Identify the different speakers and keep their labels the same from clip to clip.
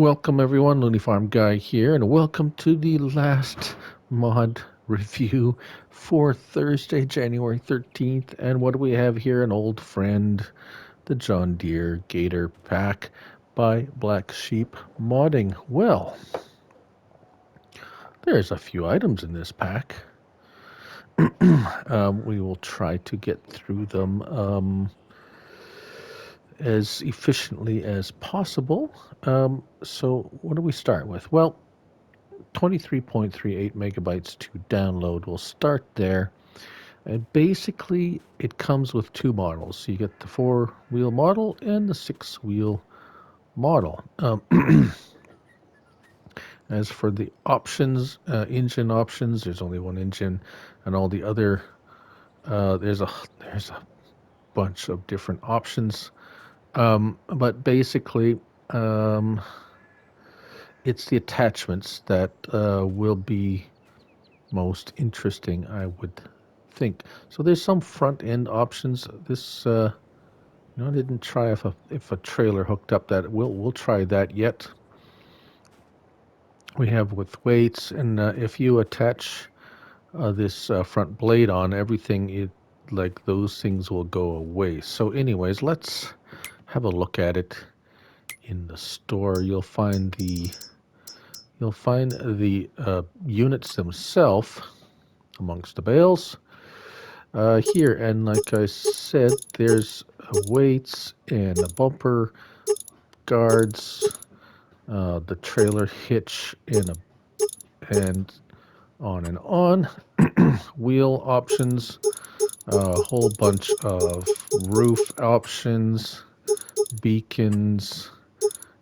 Speaker 1: Welcome everyone, Looney Farm Guy here, and welcome to the last mod review for Thursday, January 13th. And what do we have here? An old friend, the John Deere Gator pack by BlackSheep Modding. Well, there's a few items in this pack. We will try to get through them as efficiently as possible. So what do we start with? Well, 23.38 megabytes to download. We'll start there. And basically, it comes with two models. So you get the 4-wheel model and the 6-wheel model. As for the options, engine options, there's only one engine, and all the other there's a bunch of different options. But basically, it's the attachments that will be most interesting, I would think. So there's some front end options. This I didn't try if a trailer hooked up. That we'll try that yet. We have with weights, and if you attach this front blade on everything, like those things will go away. So anyways, let's have a look at it in the store. You'll find the units themselves amongst the bales here, and like I said, there's weights and the bumper guards, the trailer hitch, and on and on. Wheel options, a whole bunch of roof options, beacons,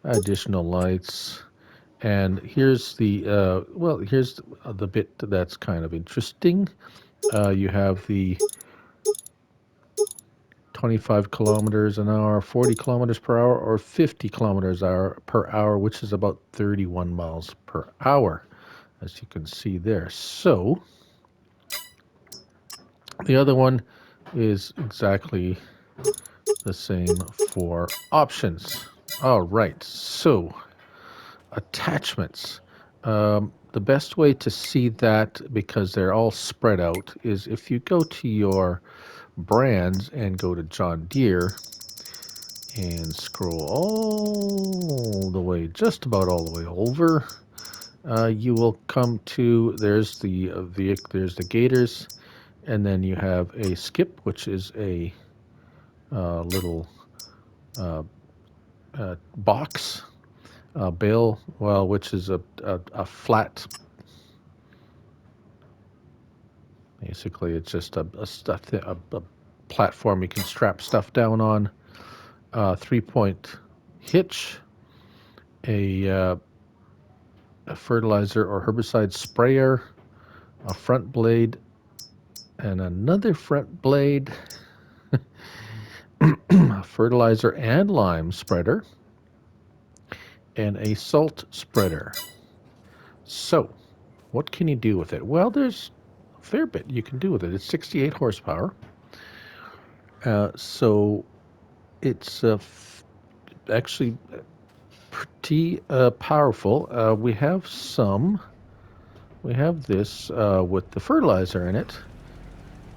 Speaker 1: additional lights. And here's the here's the bit that's kind of interesting. You have the 25 kilometers an hour, 40 kilometers per hour, or 50 kilometers per hour, which is about 31 miles per hour, as you can see there. So the other one is exactly the same for options. All right, so attachments. The best way to see that, because they're all spread out, is if you go to your brands and go to John Deere and scroll all the way, just about all the way over, you will come to, there's the Gators, and then you have a skip, which is a little box. Bale, well, which is a flat. Basically, it's just a platform you can strap stuff down on. 3-point hitch, a fertilizer or herbicide sprayer, a front blade, and another front blade, a fertilizer and lime spreader, and a salt spreader. So, what can you do with it? Well, there's a fair bit you can do with it. It's 68 horsepower. So it's actually pretty powerful. We have this with the fertilizer in it.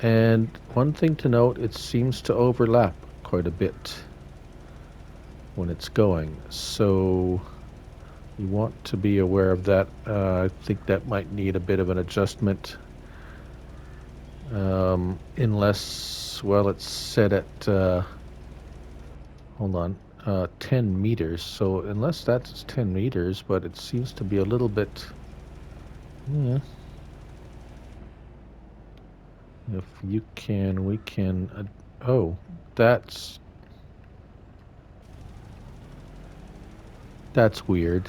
Speaker 1: And one thing to note, it seems to overlap quite a bit when it's going. So you want to be aware of that. I think that might need a bit of an adjustment. Unless, well, it's set at, hold on, 10 meters. So unless that's 10 meters, but it seems to be a little bit, yeah. If you can, we can, oh, that's weird.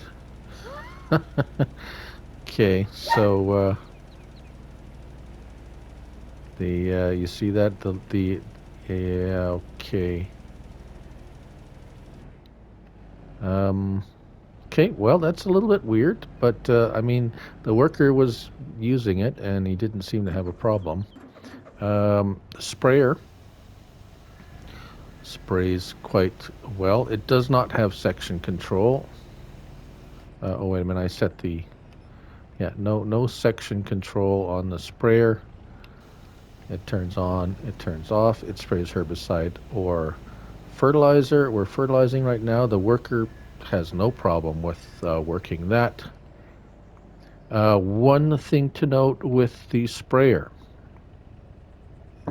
Speaker 1: Okay, so, you see that? Yeah, okay. Okay, well, that's a little bit weird, but, I mean, the worker was using it, and he didn't seem to have a problem. Sprayer sprays quite well. It does not have section control. Oh, wait a minute. I set the... Yeah, no section control on the sprayer. It turns on, it turns off. It sprays herbicide or fertilizer. We're fertilizing right now. The worker has no problem with working that. One thing to note with the sprayer,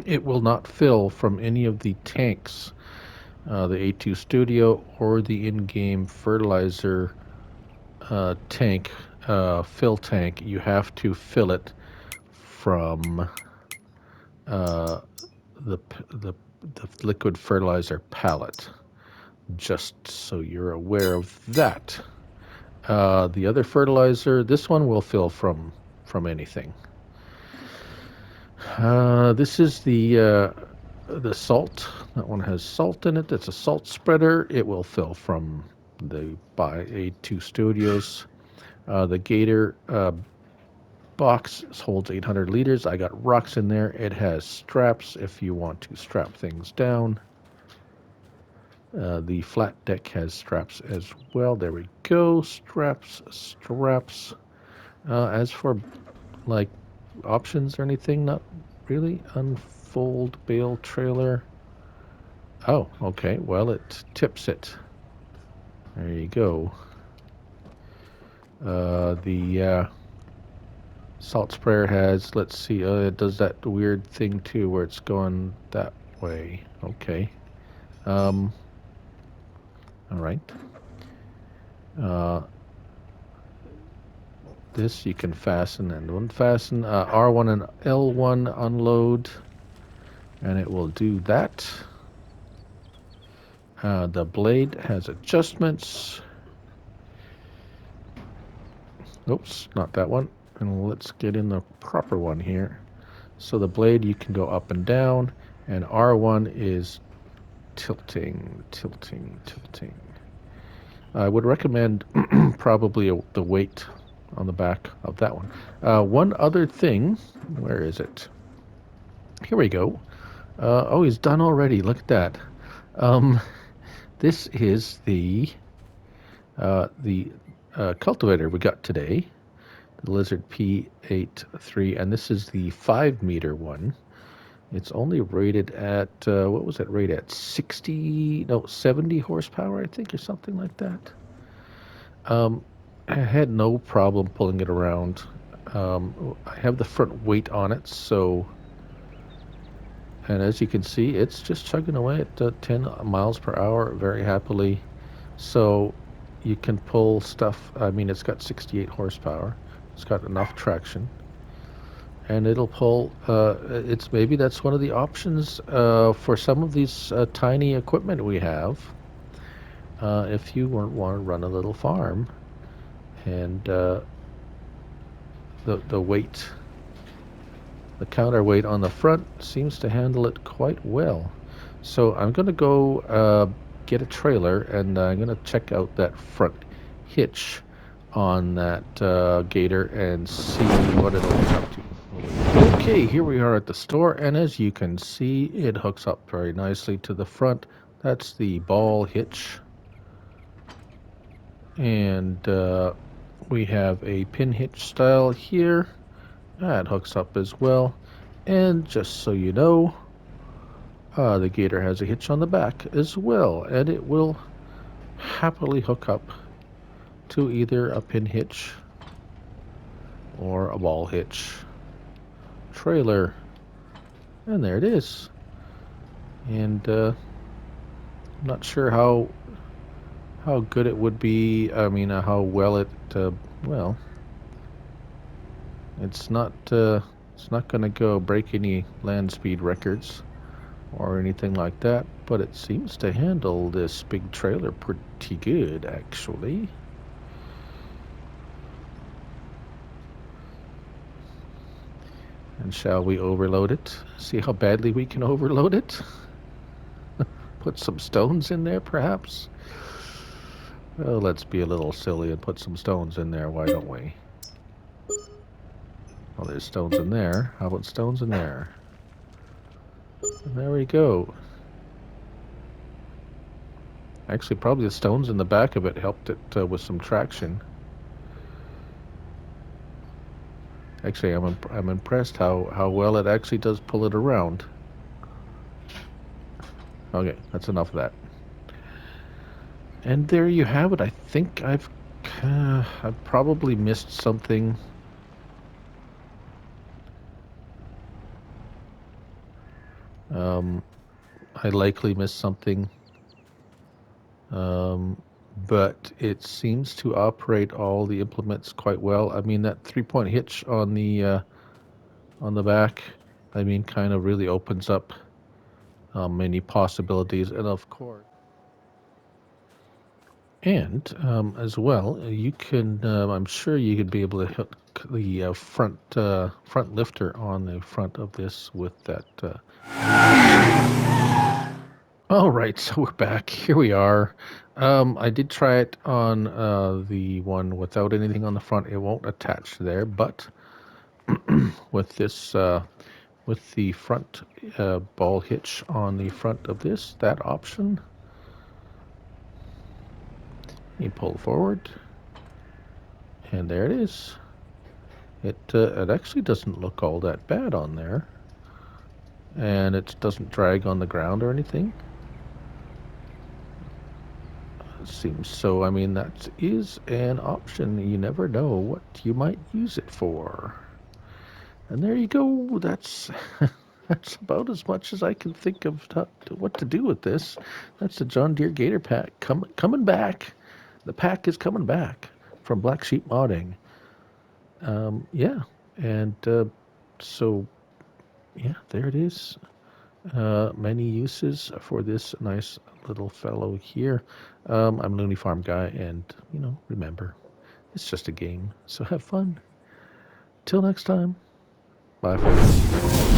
Speaker 1: it will not fill from any of the tanks, the A2 Studio or the in-game fertilizer tank, fill tank. You have to fill it from uh, the, the the liquid fertilizer pallet. Just so you're aware of that. The other fertilizer, this one will fill from anything. This is the salt. That one has salt in it. It's a salt spreader. It will fill from the by A2 Studios. The Gator box holds 800 liters. I got rocks in there. It has straps if you want to strap things down. The flat deck has straps as well. There we go. Straps. As for like options or anything, not really. Unfold bale trailer. Oh, okay. Well, it tips it. There you go. The salt sprayer has, let's see, it does that weird thing too where it's going that way. Okay. All right. This you can fasten and unfasten. R1 and L1 unload, and it will do that. The blade has adjustments. Oops, not that one. And let's get in the proper one here. So the blade, you can go up and down, and R1 is tilting. I would recommend probably the weight on the back of that one. One other thing, where is it? Here we go. Oh, he's done already. Look at that. This is the cultivator we got today, the Lizard P83, and this is the 5-meter one. It's only rated at, what was it rated at? 70 horsepower, I think, or something like that. I had no problem pulling it around. I have the front weight on it, so, and as you can see, it's just chugging away at 10 miles per hour very happily. So you can pull stuff. I mean, it's got 68 horsepower. It's got enough traction. And it'll pull, it's maybe that's one of the options for some of these tiny equipment we have. If you want to run a little farm, and the weight, the counterweight on the front seems to handle it quite well. So I'm going to go get a trailer, and I'm going to check out that front hitch on that Gator and see what it'll hook up to. Okay, here we are at the store, and as you can see, it hooks up very nicely to the front. That's the ball hitch. And we have a pin hitch style here. That hooks up as well. And just so you know, the Gator has a hitch on the back as well, and it will happily hook up to either a pin hitch or a ball hitch trailer. And there it is. And I'm not sure how good it would be. I mean, how well it well, it's not going to go break any land speed records or anything like that, but it seems to handle this big trailer pretty good, actually. And shall we overload it? See how badly we can overload it? Put some stones in there, perhaps? Well, let's be a little silly and put some stones in there, why don't we? Well, there's stones in there. How about stones in there? And there we go. Actually, probably the stones in the back of it helped it with some traction. Actually, I'm impressed how well it actually does pull it around. Okay, that's enough of that. And there you have it. I think I've probably missed something. I likely missed something. But it seems to operate all the implements quite well. I mean, that 3-point hitch on the back, I mean, kind of really opens up many possibilities. And of course, and as well, you can. I'm sure you could be able to hook the front lifter on the front of this with that. All right, so we're back. Here we are. I did try it on the one without anything on the front. It won't attach there, but with this, with the front ball hitch on the front of this, that option, you pull forward, and there it is. It actually doesn't look all that bad on there, and it doesn't drag on the ground or anything. Seems so. I mean, that is an option. You never know what you might use it for. And there you go. That's that's about as much as I can think of what to do with this. That's the John Deere Gator pack coming back. The pack is coming back from BlackSheep Modding. Yeah, and so yeah, there it is. Many uses for this nice little fellow here. I'm Looney Farm Guy, and remember, it's just a game. So have fun. Till next time. Bye, folks.